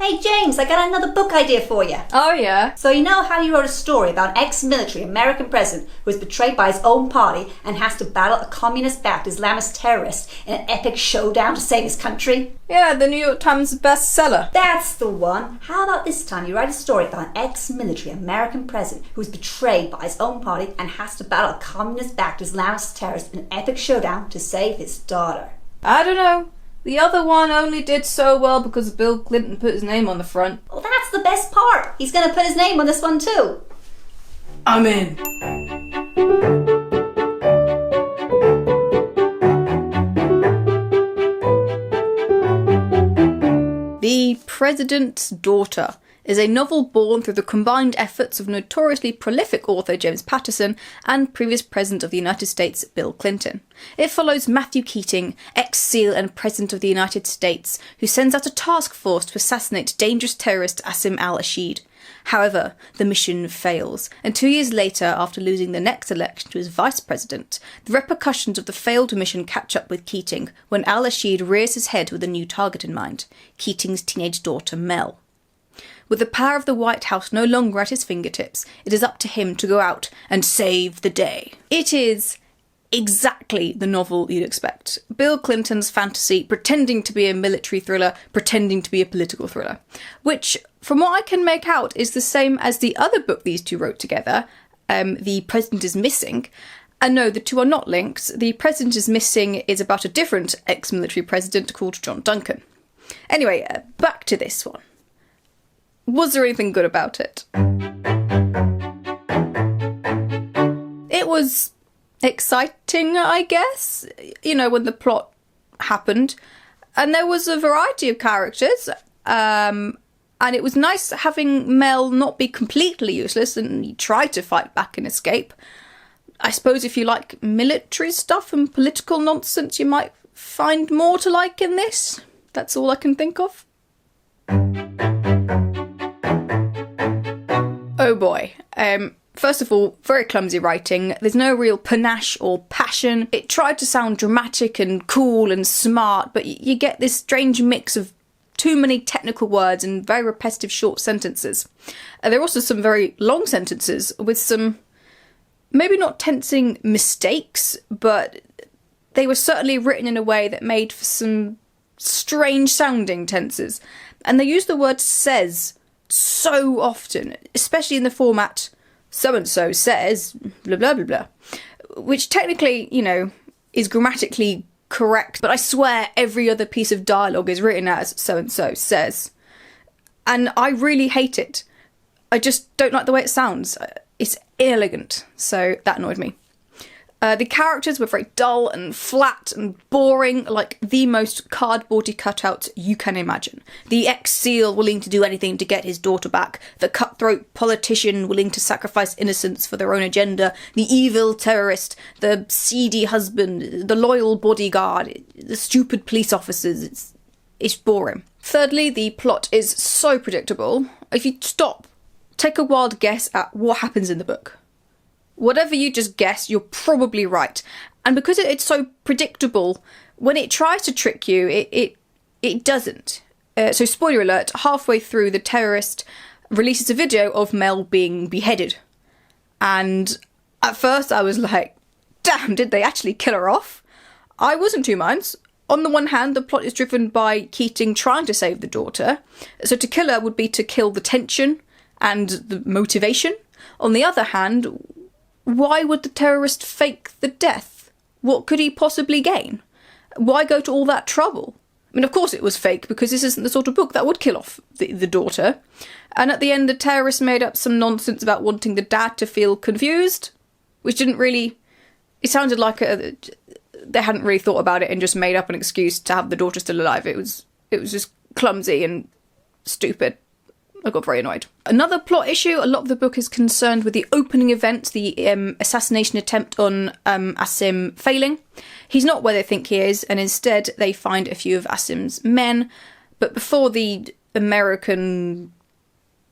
Hey James, I got another book idea for you. Oh yeah? So you know how you wrote a story about an ex-military American president who was betrayed by his own party and has to battle a communist-backed Islamist terrorist in an epic showdown to save his country? Yeah, the New York Times bestseller. That's the one. How about this time you write a story about an ex-military American president who was betrayed by his own party and has to battle a communist-backed Islamist terrorist in an epic showdown to save his daughter? I don't know. The other one only did so well because Bill Clinton put his name on the front. Well, that's the best part. He's going to put his name on this one too. I'm in. The President's Daughter is a novel born through the combined efforts of notoriously prolific author James Patterson and previous President of the United States Bill Clinton. It follows Matthew Keating, ex-SEAL and President of the United States, who sends out a task force to assassinate dangerous terrorist Asim al-Ashid. However, the mission fails, and 2 years later, after losing the next election to his vice president, the repercussions of the failed mission catch up with Keating when al-Ashid rears his head with a new target in mind, Keating's teenage daughter Mel. With the power of the White House no longer at his fingertips, it is up to him to go out and save the day. It is exactly the novel you'd expect. Bill Clinton's fantasy, pretending to be a military thriller, pretending to be a political thriller. Which, from what I can make out, is the same as the other book these two wrote together, The President is Missing. And no, the two are not linked. The President is Missing is about a different ex-military president called John Duncan. Anyway, back to this one. Was there anything good about it? It was exciting, I guess, you know, when the plot happened. And there was a variety of characters. And it was nice having Mel not be completely useless and he tried to fight back and escape. I suppose if you like military stuff and political nonsense, you might find more to like in this. That's all I can think of. Oh boy. First of all, very clumsy writing. There's no real panache or passion. It tried to sound dramatic and cool and smart, but you get this strange mix of too many technical words and very repetitive short sentences. There are also some very long sentences with some, maybe not tensing mistakes, but they were certainly written in a way that made for some strange sounding tenses. And they use the word says so often, especially in the format so-and-so says blah blah blah blah, which technically, you know, is grammatically correct, but I swear every other piece of dialogue is written as so-and-so says. And I really hate it. I just don't like the way it sounds. It's inelegant, so that annoyed me. The characters were very dull and flat and boring, like the most cardboardy cutouts you can imagine. The ex-SEAL willing to do anything to get his daughter back, the cutthroat politician willing to sacrifice innocence for their own agenda, the evil terrorist, the seedy husband, the loyal bodyguard, the stupid police officers. It's boring. Thirdly, the plot is so predictable. If you stop, take a wild guess at what happens in the book. Whatever you just guess, you're probably right. And because it's so predictable, when it tries to trick you, it doesn't. So spoiler alert, halfway through, the terrorist releases a video of Mel being beheaded. And at first I was like, damn, did they actually kill her off? I was in two minds. On the one hand, the plot is driven by Keating trying to save the daughter. So to kill her would be to kill the tension and the motivation. On the other hand, why would the terrorist fake the death? What could he possibly gain? Why go to all that trouble? I mean, of course it was fake, because this isn't the sort of book that would kill off the daughter. And at the end, the terrorist made up some nonsense about wanting the dad to feel confused, which didn't really... It sounded like they hadn't really thought about it and just made up an excuse to have the daughter still alive. It was just clumsy and stupid. I got very annoyed. Another plot issue, a lot of the book is concerned with the opening event, the assassination attempt on Asim failing. He's not where they think he is, and instead they find a few of Asim's men. But before the American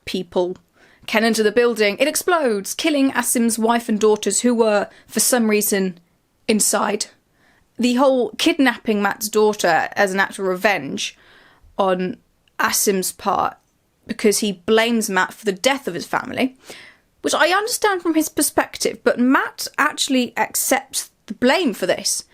people can enter the building, it explodes, killing Asim's wife and daughters, who were, for some reason, inside. The whole kidnapping Matt's daughter as an act of revenge on Asim's part because he blames Matt for the death of his family, which I understand from his perspective, but Matt actually accepts the blame for this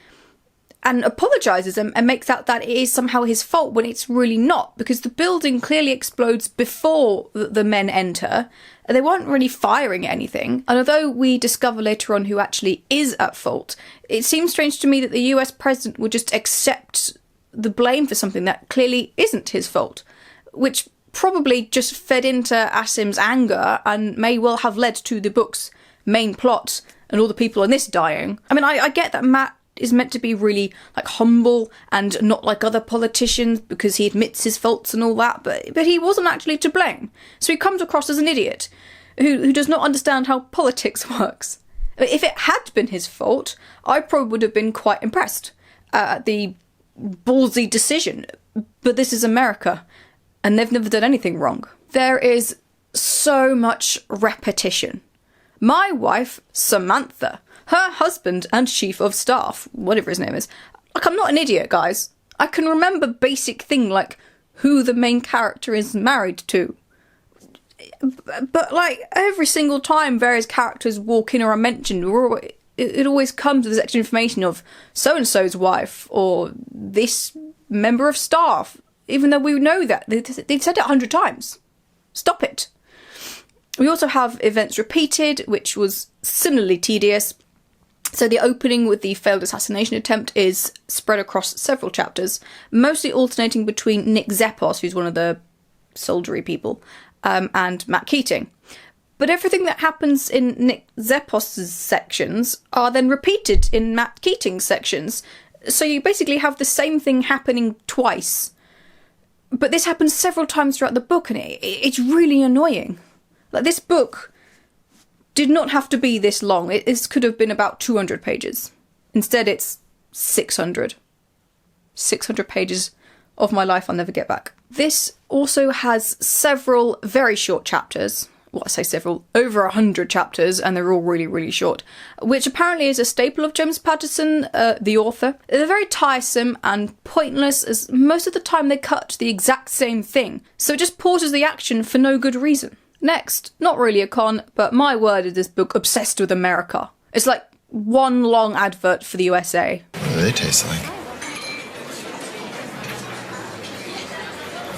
and apologises and makes out that it is somehow his fault when it's really not, because the building clearly explodes before the men enter. They weren't really firing anything, and although we discover later on who actually is at fault, it seems strange to me that the US president would just accept the blame for something that clearly isn't his fault, which probably just fed into Asim's anger and may well have led to the book's main plot and all the people in this dying. I mean, I get that Matt is meant to be really like humble and not like other politicians because he admits his faults and all that, but he wasn't actually to blame. So he comes across as an idiot who does not understand how politics works. If it had been his fault, I probably would have been quite impressed at the ballsy decision. But this is America, and they've never done anything wrong. There is so much repetition. My wife, Samantha, her husband and chief of staff, whatever his name is. Like, I'm not an idiot, guys. I can remember basic thing like who the main character is married to. But like every single time various characters walk in or are mentioned, it always comes with this extra information of so-and-so's wife or this member of staff, even though we know that. They've said it 100 times. Stop it. We also have events repeated, which was similarly tedious. So the opening with the failed assassination attempt is spread across several chapters, mostly alternating between Nick Zeppos, who's one of the soldiery people, and Matt Keating. But everything that happens in Nick Zeppos' sections are then repeated in Matt Keating's sections. So you basically have the same thing happening twice. But this happens several times throughout the book, and it's really annoying. Like, this book did not have to be this long. This could have been about 200 pages. Instead, it's 600. 600 pages of my life I'll never get back. This also has several very short chapters. Well, I say several, over 100 chapters, and they're all really, really short, which apparently is a staple of James Patterson, the author. They're very tiresome and pointless, as most of the time they cut to the exact same thing, so it just pauses the action for no good reason. Next, not really a con, but my word is this book obsessed with America. It's like one long advert for the USA. What do they taste like?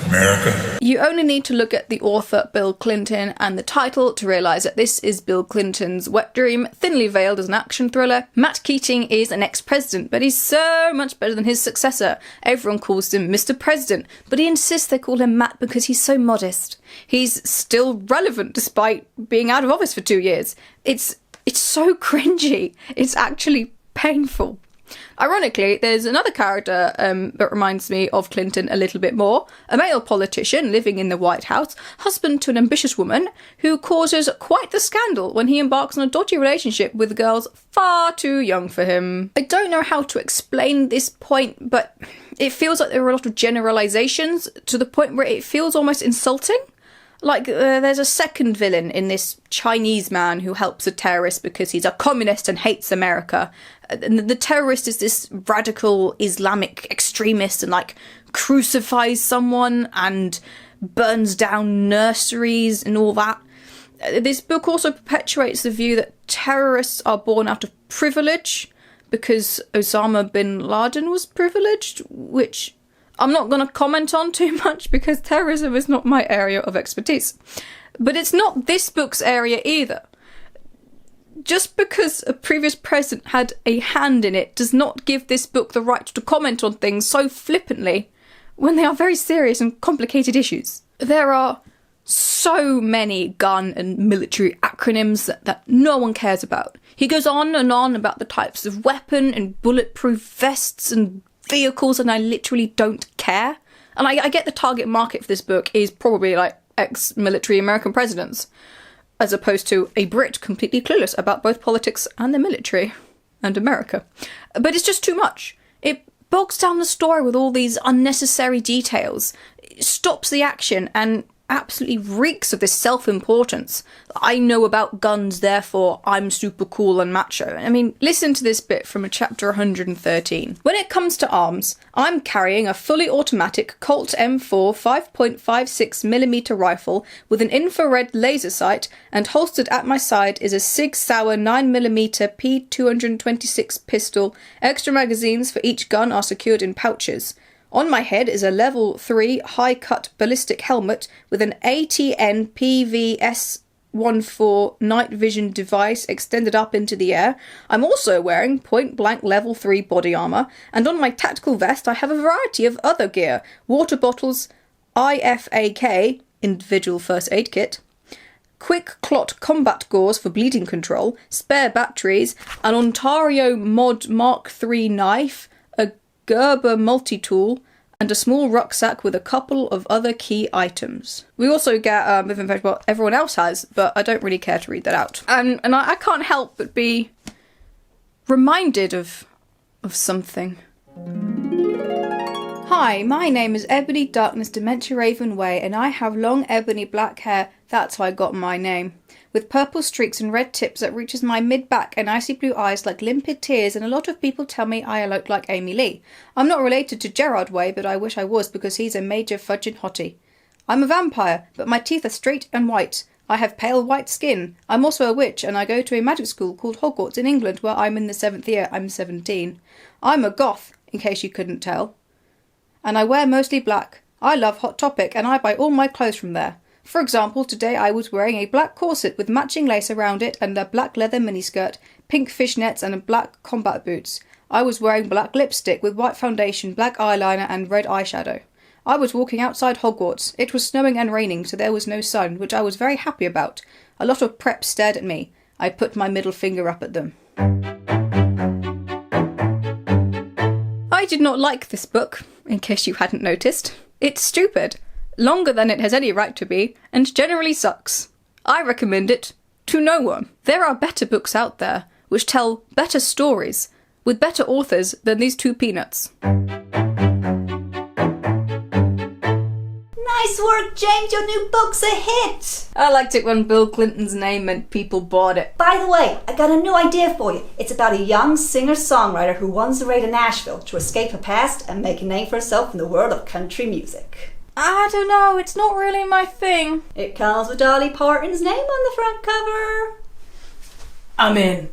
America. You only need to look at the author Bill Clinton and the title to realise that this is Bill Clinton's wet dream, thinly veiled as an action thriller. Matt Keating is an ex-president, but he's so much better than his successor. Everyone calls him Mr. President, but he insists they call him Matt because he's so modest. He's still relevant despite being out of office for 2 years. It's so cringy. It's actually painful. Ironically, there's another character that reminds me of Clinton a little bit more. A male politician living in the White House, husband to an ambitious woman, who causes quite the scandal when he embarks on a dodgy relationship with girls far too young for him. I don't know how to explain this point, but it feels like there are a lot of generalisations to the point where it feels almost insulting. Like, there's a second villain in this Chinese man who helps a terrorist because he's a communist and hates America. And the terrorist is this radical Islamic extremist and, like, crucifies someone and burns down nurseries and all that. This book also perpetuates the view that terrorists are born out of privilege because Osama bin Laden was privileged, which I'm not going to comment on too much because terrorism is not my area of expertise. But it's not this book's area either. Just because a previous president had a hand in it does not give this book the right to comment on things so flippantly when they are very serious and complicated issues. There are so many gun and military acronyms that no one cares about. He goes on and on about the types of weapon and bulletproof vests and vehicles, and I literally don't care. And I get the target market for this book is probably like ex-military American presidents, as opposed to a Brit completely clueless about both politics and the military and America. But it's just too much. It bogs down the story with all these unnecessary details. It stops the action and absolutely reeks of this self-importance. I know about guns, therefore I'm super cool and macho. I mean, listen to this bit from chapter 113. When it comes to arms, I'm carrying a fully automatic Colt M4 5.56mm rifle with an infrared laser sight, and holstered at my side is a Sig Sauer 9mm P226 pistol. Extra magazines for each gun are secured in pouches. On my head is a level 3 high-cut ballistic helmet with an ATN PVS-14 night vision device extended up into the air. I'm also wearing point-blank level 3 body armour, and on my tactical vest I have a variety of other gear: water bottles, IFAK, individual first aid kit, quick clot combat gauze for bleeding control, spare batteries, an Ontario Mod Mark III knife, a Gerber multi-tool, and a small rucksack with a couple of other key items. We also get a bit of information what everyone else has, but I don't really care to read that out. And I can't help but be reminded of something. Hi, my name is Ebony Darkness Dementia Raven Way, and I have long ebony black hair. That's how I got my name. With purple streaks and red tips that reaches my mid-back and icy blue eyes like limpid tears, and a lot of people tell me I look like Amy Lee. I'm not related to Gerard Way, but I wish I was, because he's a major fudging hottie. I'm a vampire, but my teeth are straight and white. I have pale white skin. I'm also a witch, and I go to a magic school called Hogwarts in England, where I'm in the 7th year. I'm 17. I'm a goth, in case you couldn't tell. And I wear mostly black. I love Hot Topic, and I buy all my clothes from there. For example, today I was wearing a black corset with matching lace around it and a black leather miniskirt, pink fishnets and black combat boots. I was wearing black lipstick with white foundation, black eyeliner and red eyeshadow. I was walking outside Hogwarts. It was snowing and raining, so there was no sun, which I was very happy about. A lot of preps stared at me. I put my middle finger up at them. I did not like this book, in case you hadn't noticed. It's stupid, longer than it has any right to be, and generally sucks. I recommend it to no one. There are better books out there, which tell better stories, with better authors than these two peanuts. Nice work, James. Your new book's a hit. I liked it when Bill Clinton's name meant people bought it. By the way, I got a new idea for you. It's about a young singer-songwriter who runs the way to Nashville to escape her past and make a name for herself in the world of country music. I don't know, it's not really my thing. It comes with Dolly Parton's name on the front cover. I'm in.